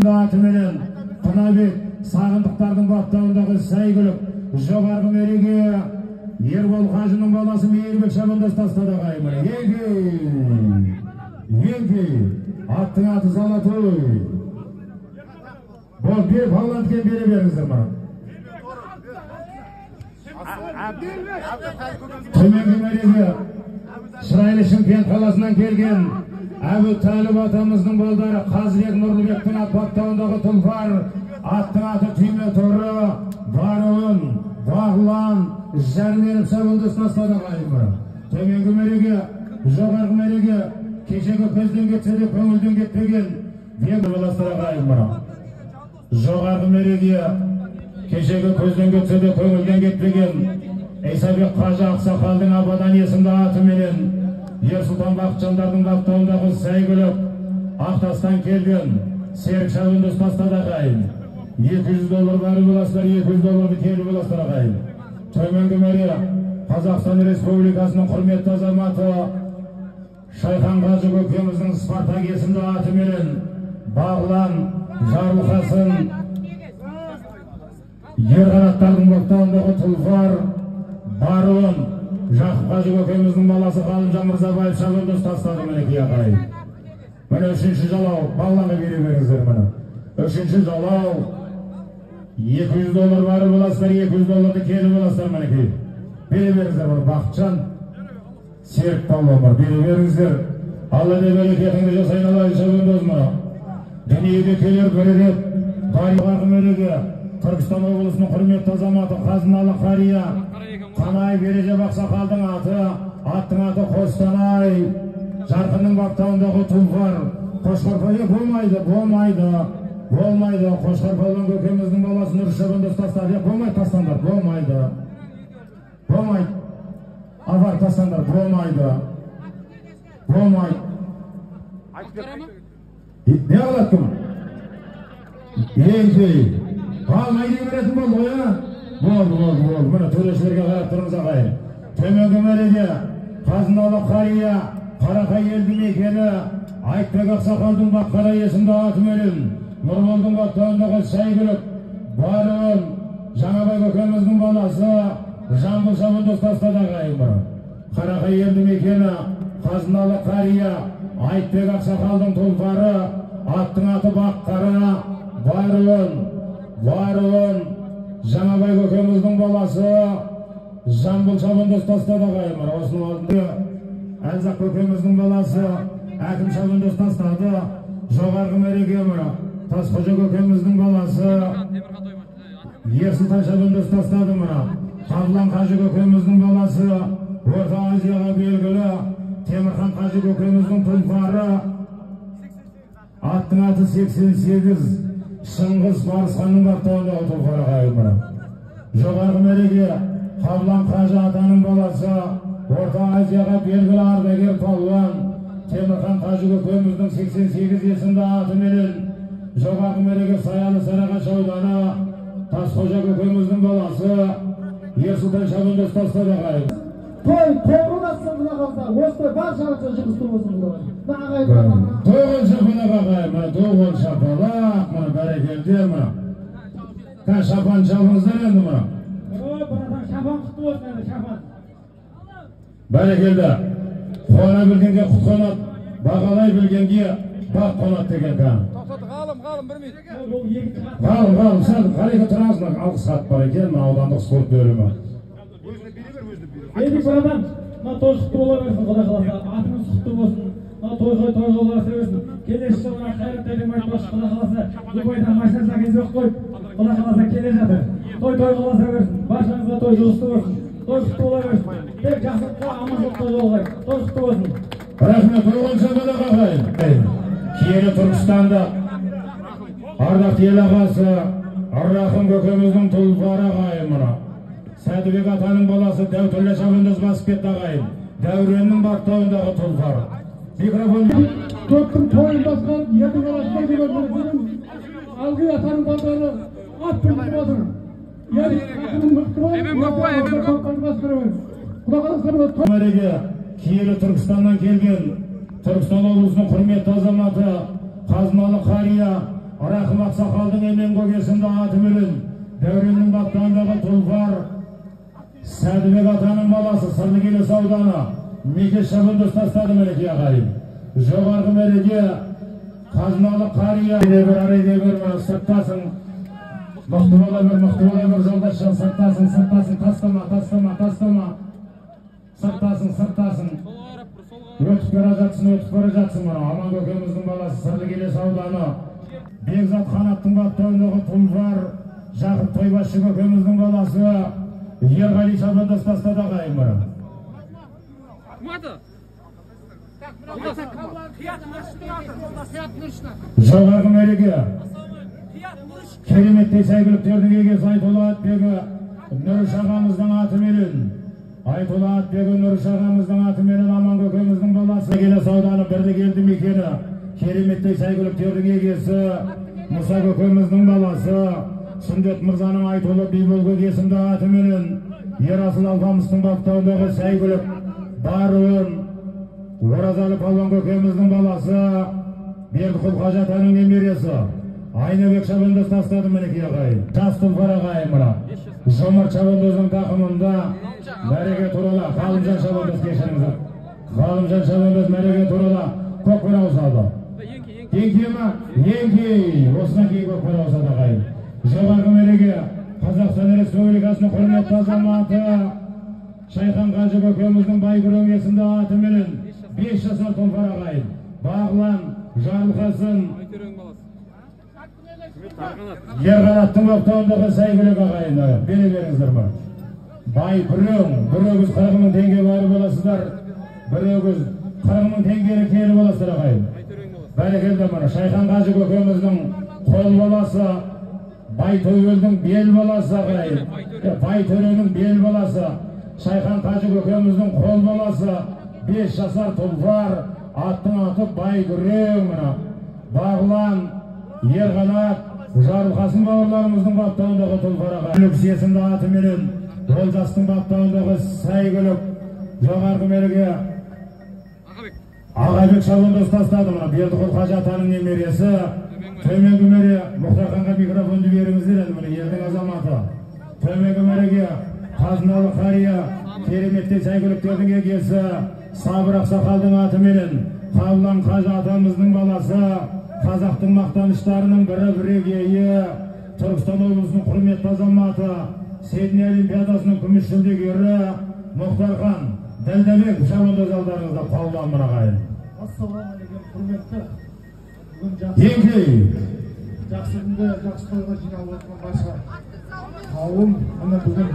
есімді атыменен Қынабек сағындықтардың баптауындағы сәйгүлік жоғарғы мереге Ербол Қажының баласы Мейірбек шабандас тастады қаймыр. Еге, аттың аты Золотой. Бұл бер палланткен бере беріңіздер ма? Төменгі мереге Шырайлы Шымкент қаласынан келген Әбу Талib атамыздың болдары Қазыбек Нұрлыбектің ат баптауындағы тұлпар, аттың аты Түйме торы, Баруын, Бағлан, Жәрменіп шабандасына тастады қаймыр. Төменгі мереге, жоғарғы мереге кешегі көзден кетсе де көңілден кетпеген бегі баластыра қаймыр. Жоғарғы мереге кешегі көзден кетсе де көңілден кетпеген Исабек Қажы Ақсақалдың Абадан есімді атыменен Ерсұлтан Бақытжандардың баптауындағы сәйгүлік Ақтастан келген Серік шабандас тастады қайым. $200 бары боластар, $200 келі боластар қайым. Төменгі мәре Қазақстан Республикасының құрметті азаматы Шайхан Қажы көкеміздің Спартак есімді атыменен Бағлан, Жарылқасын, Ерқанаттардың баптауындағы тұлпар, Баруын, Жақып Қажы көкеміздің баласы Ғалымжан Мырзабаев шабандас тастады мінекей ағай. Міне үшінші жалау, Бағланға бере беріңіздер міне. Үшінші жалау, $200 бары боластар, $200 келі боластар мінекей. Бере беріңіздер міне, Бақытжан, Серік Павлов бар, бере беріңіздер. Алла деп берекетіңді жасайын алайын шабандас міне. Дүниеге келер бір рет, Бариғағы мереге Түркістан облысының құрметті азаматы Қазыналы қария Қанай Бережеп Ақсақалдың аты, аттың аты Қостанай, Жарқынның баптауындағы тұлпар, Қошқарпайы болмайды. Қошқарпайдан көкеміздің баласы Нұр шабандас тастады. Болмайды тастандар, болмайды. Авар тастандар, болмайды. Не қалады кім? Қалмайды беретін болды ғой, болды. Мұны төрешілерге қарап тұрыңыз ағайын. Төменгі мәреге Қазыналы қария Қарақай елді мекені Айтбек Ақсақалдың Баққара есімді атыменен Нұрболдың баптауындағы сәйгүлік Баруын, Жаңабай көкеміздің баласы Жамбыл шабандас тастады ағайын. Қарақай елді мекені Қазыналы қария Айтбек Ақсақалдың тұлпары, аттың аты Баққара, Баруын, Жаңабай көкеміздің баласы Жамбыл шабандас тастады ағайын. Осының алдында Әлзақ көкеміздің баласы Әкім шабандас тастады. Жоғарғы мереге Тасқожа көкеміздің баласы Ерсұлтан шабандас тастады. Қабылан Қажы көкеміздің баласы Орта Азияға белгілі Темірхан Қажы көкеміздің тұлпары, аттың аты 88 Шыңғыс Барысханның баптауындағы тұлпары қайым. Жоғарғы мереге Қабылан Қажы атаның баласы Орта Азияға белгілі ардагер палуан Темірхан Қажы көкеміздің 88 есімді атыменен жоғарғы мереге Саялы Сарыағаш ауданы Тасқожа көкеміздің баласы Ерсұлтан шабандас тастады қайым. Тоғын атсын бұна қалса, осылай бар жағынша жұмысты болсын бұна. Тоғын шапалақ ағайым, тоғын шапалақ, бәрекелде мұна. Шапан шабыңыздар енді мұна. Шапан құтты болсын енді, шапан. Бәрекелді. Қуана білгенге құт қонат, бағалай білгенге бақ қонат деген қан. Ғалым, бірмейді. Ғалым, сәл қарайға тұрасына алғыс хат бар екен, аудандық спорт бөлімі. Ендік бұрадан, той құтты бола берсін, құда қаласа, атыңыз құтты болсын, той жолдары берсін. Келесі жылына қайраттайдың айтпашы, құда қаласа, Дубайдан машинасына кезек қойып, құда қаласа келе жатыр. Той қаласа берсін, баршаңызға той жұғысты болсын, той құтты бола берсін. Тек жақсылыққа, аманшылыққа жолғай, той құтты болсын. Рахмет, тоғын шапалақ ағайын. Киелі Түркістанда ардақты ел ағасы Рахым көкеміздің тұлпары ағайын мұна. Сәдібек атаның баласы Дәутүрлі шабандас басып кетті ағайын. Дәуреннің баптауындағы тұлпар. Микрофон. Көптің тойын басқан, ердің аласына деген бірінің алғы атаның балдары ат біліп отыр. Атының мықты бар. Киелі Түркістаннан келген Түркістан облысының құрметті азаматы Қазыналы қария Рахым Ақсақалдың Еменгөк есімді аты менен Дәуреннің баптауындағы тұлпар Сәдібек атаның баласы Сырлыкелес ауданы Мекеш шабандоз тастады мінекей ағайын. Жоғарғы мәреге қазыналы қария арайдебір сырттасың. Мықты бола бір жолдасшан сырттасың, тастама. Сырттасың. Өтіп бара жатсың мұна. Аман көкеміздің баласы Сырлыкелес ауданы. Бекзат Қанаттың баптауындағы тұлпар Жақып Тойбасшы көкеміздің баласы Ерғали шабандоз тастады ағайын мұна. Жоғарғы мәреге кереметтей сәйгүліктердің егесі Айтолы Атбегі Нұрыш ағамыздың атыменен Аман көкеміздің баласы Келес ауданы Бірлік елді мекені кереметтей сәйгүліктердің егесі Мұса көкеміздің баласы Сүндет Мырзаның Айтолы Биболгөк есімді атыменен Ерасыл алпамыстың баптауындағы сәйгүлік Баруын Оразалы Палуан көкеміздің баласы Бердіқұл Қажатаның немересі Айнабек шабандоз тастады мінекей ағайын. Жас тұлпар ағайын мұна. Жомарт шабандоздың тақымында мәреге турала Ғалымжан шабандоз кешіріңіздер. Ғалымжан шабандоз мәреге турала көкпар ауысады. Еңке ма? Еңке. Осыдан кейін көкпар ауысады ағайын. Жоғарғы мәреге Қазақстан Республикасының құрметті азаматы Шайхан Қажы көкеміздің Байгүрең есімді атыменен 5 жасар тұлпар ағайын. Бағлан Жарылқасын Ерғанаттың баптауындағы сәйгүлік ағайын. Бере беріңіздер ма? Байгүрең, бір өгіз 40 мың теңге бары боласыздар. Бір өгіз 40 мың теңгені келі боласыздар ағайын. Бәрекелді мұна. Шайхан Қажы көкеміздің қол баласы, Байтөбелдің бел баласы ағайын. Байтөренің бел баласы, Шайхан Қажы көкеміздің қол баласы, 5 жасар тұлпар, аттың аты Байгүрең мұна. Бағлан, Ерғанат, Жарылқасын бауырларымыздың баптауындағы тұлпар ағайын. Люкс есімді атыменен Олжастың баптауындағы сәйгүлік жоғарғы мәреге Ағабек шабандоз тастады мұна. Бердіқұл Қажатаның немересі төменгі мәре Мұхтарханға микрофонды беріңіздер енді мұны елдің азаматы. Төменгі мәреге қазыналы қария кереметтей сәйгүліктердің егесі Сабыр Ақсақалдың атыменен Қабылан Қажы атамыздың баласы қазақтың мақтаныштарының бірегейі Түркістан облысының құрметті азаматы Сидней олимпиадасының күміс жүлдегері Мұхтархан Дәлдәбек шабандоз алдарыңызда Павлан ағайын. Ассалаумағалейкум құрметті. Еңке Жақсы күнде жақсы тойға жиналып отырған барша қауым, мына бүгін